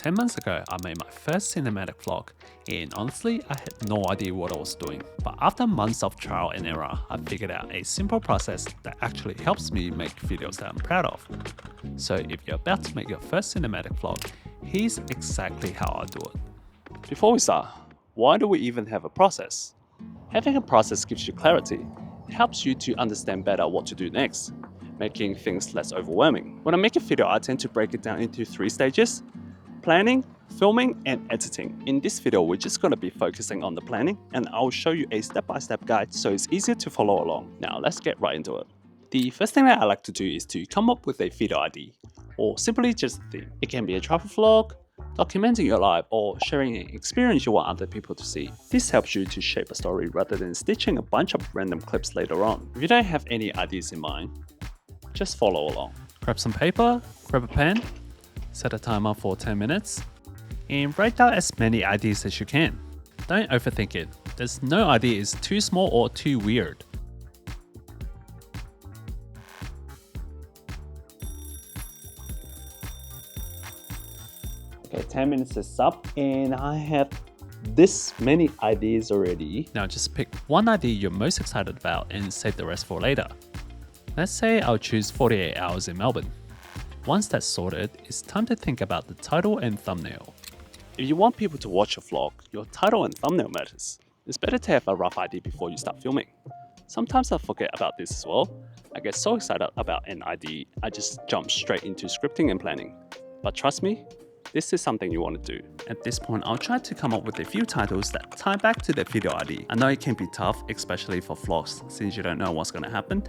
10 months ago, I made my first cinematic vlog, and honestly, I had no idea what I was doing. But after months of trial and error, I figured out a simple process that actually helps me make videos that I'm proud of. So if you're about to make your first cinematic vlog, here's exactly how I do it. Before we start, why do we even have a process? Having a process gives you clarity. It helps you to understand better what to do next, making things less overwhelming. When I make a video, I tend to break it down into 3 stages: planning, filming, and editing. In this video, we're just going to be focusing on the planning, and I'll show you a step-by-step guide so it's easier to follow along. Now let's get right into it. The first thing that I like to do is to come up with a video idea, or simply just a theme. It can be a travel vlog, documenting your life, or sharing an experience you want other people to see. This helps you to shape a story rather than stitching a bunch of random clips later on. If you don't have any ideas in mind, just follow along. Grab some paper, grab a pen, set a timer for 10 minutes, and write down as many ideas as you can. Don't overthink it. There's no idea is too small or too weird. Okay, 10 minutes is up, and I have this many ideas already. Now just pick one idea you're most excited about and save the rest for later. Let's say I'll choose 48 hours in Melbourne. Once that's sorted, it's time to think about the title and thumbnail. If you want people to watch your vlog, your title and thumbnail matters. It's better to have a rough idea before you start filming. Sometimes I forget about this as well. I get so excited about an idea, I just jump straight into scripting and planning. But trust me, this is something you want to do. At this point, I'll try to come up with a few titles that tie back to the video idea. I know it can be tough, especially for vlogs, since you don't know what's going to happen,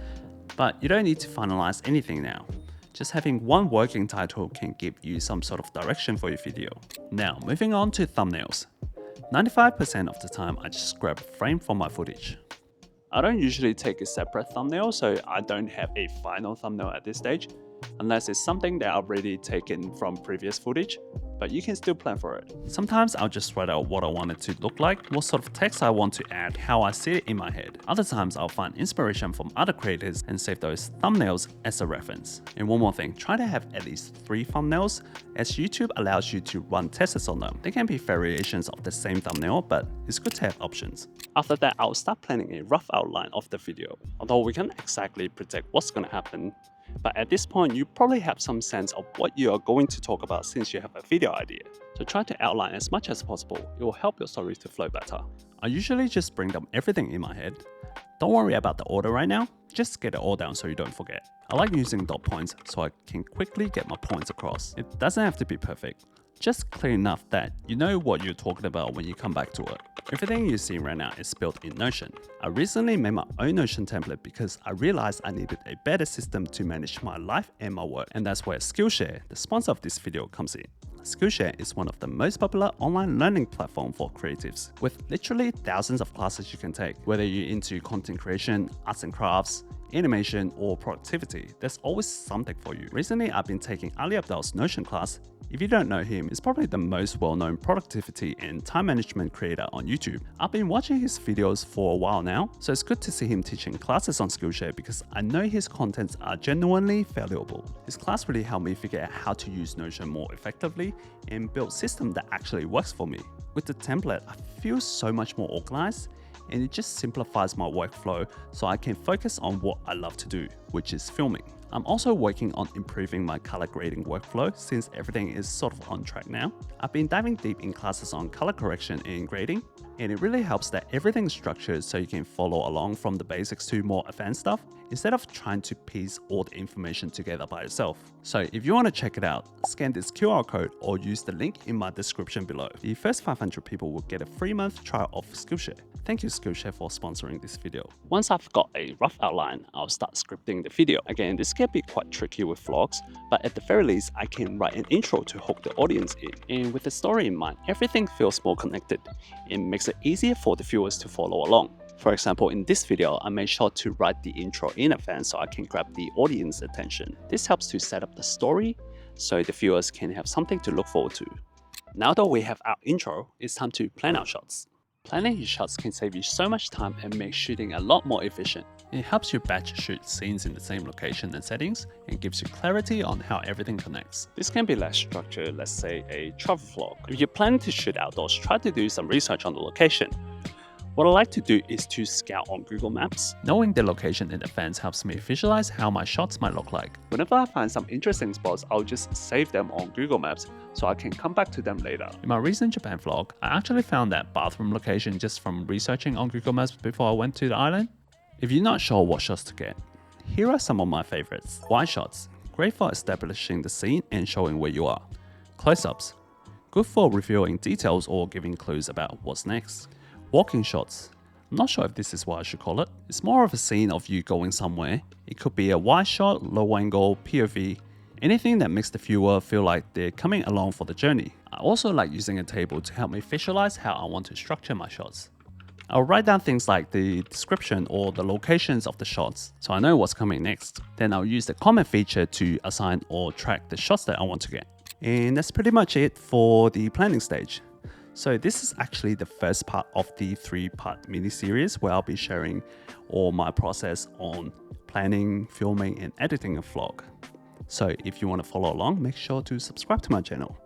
but you don't need to finalize anything now. Just having one working title can give you some sort of direction for your video. Now, moving on to thumbnails. 95% of the time, I just grab a frame from my footage. I don't usually take a separate thumbnail, so I don't have a final thumbnail at this stage, unless it's something that I've already taken from previous footage, but you can still plan for it. Sometimes I'll just write out what I want it to look like, what sort of text I want to add, how I see it in my head. Other times I'll find inspiration from other creators and save those thumbnails as a reference. And one more thing, try to have at least 3 thumbnails, as YouTube allows you to run tests on them. There can be variations of the same thumbnail, but it's good to have options. After that, I'll start planning a rough outline of the video. Although we can't exactly predict what's going to happen, but at this point, you probably have some sense of what you are going to talk about since you have a video idea. So try to outline as much as possible. It will help your story to flow better. I usually just bring down everything in my head. Don't worry about the order right now. Just get it all down so you don't forget. I like using dot points so I can quickly get my points across. It doesn't have to be perfect. Just clear enough that you know what you're talking about when you come back to it. Everything you see right now is built in Notion. I recently made my own Notion template because I realized I needed a better system to manage my life and my work. And that's where Skillshare, the sponsor of this video, comes in. Skillshare is one of the most popular online learning platforms for creatives, with literally thousands of classes you can take. Whether you're into content creation, arts and crafts, animation, or productivity, there's always something for you. Recently, I've been taking Ali Abdal's Notion class. If you don't know him, he's probably the most well-known productivity and time management creator on YouTube. I've been watching his videos for a while now, so it's good to see him teaching classes on Skillshare because I know his contents are genuinely valuable. His class really helped me figure out how to use Notion more effectively and build a system that actually works for me. With the template, I feel so much more organized, and it just simplifies my workflow so I can focus on what I love to do, which is filming. I'm also working on improving my color grading workflow since everything is sort of on track now. I've been diving deep in classes on color correction and grading, and it really helps that everything's structured so you can follow along from the basics to more advanced stuff instead of trying to piece all the information together by yourself. So if you want to check it out, scan this QR code or use the link in my description below. The first 500 people will get a free month trial of Skillshare. Thank you Skillshare for sponsoring this video. Once I've got a rough outline, I'll start scripting the video. Again, this can be quite tricky with vlogs, but at the very least, I can write an intro to hook the audience in. And with the story in mind, everything feels more connected. It makes it easier for the viewers to follow along. For example, in this video, I made sure to write the intro in advance so I can grab the audience attention. This helps to set up the story so the viewers can have something to look forward to. Now that we have our intro, it's time to plan our shots. Planning your shots can save you so much time and make shooting a lot more efficient. It helps you batch shoot scenes in the same location and settings and gives you clarity on how everything connects. This can be less structured, let's say a travel vlog. If you're planning to shoot outdoors, try to do some research on the location. What I like to do is to scout on Google Maps. Knowing the location in advance helps me visualize how my shots might look like. Whenever I find some interesting spots, I'll just save them on Google Maps so I can come back to them later. In my recent Japan vlog, I actually found that bathroom location just from researching on Google Maps before I went to the island. If you're not sure what shots to get, here are some of my favorites. Wide shots, great for establishing the scene and showing where you are. Close-ups, good for revealing details or giving clues about what's next. Walking shots, I'm not sure if this is what I should call it. It's more of a scene of you going somewhere. It could be a wide shot, low angle, POV, anything that makes the viewer feel like they're coming along for the journey. I also like using a table to help me visualize how I want to structure my shots. I'll write down things like the description or the locations of the shots so I know what's coming next. Then I'll use the comment feature to assign or track the shots that I want to get. And that's pretty much it for the planning stage. So this is actually the first part of the 3-part mini-series where I'll be sharing all my process on planning, filming, and editing a vlog. So if you want to follow along, make sure to subscribe to my channel.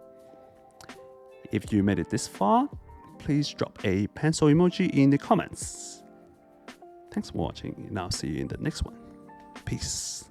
If you made it this far, please drop a pencil emoji in the comments. Thanks for watching, and I'll see you in the next one. Peace.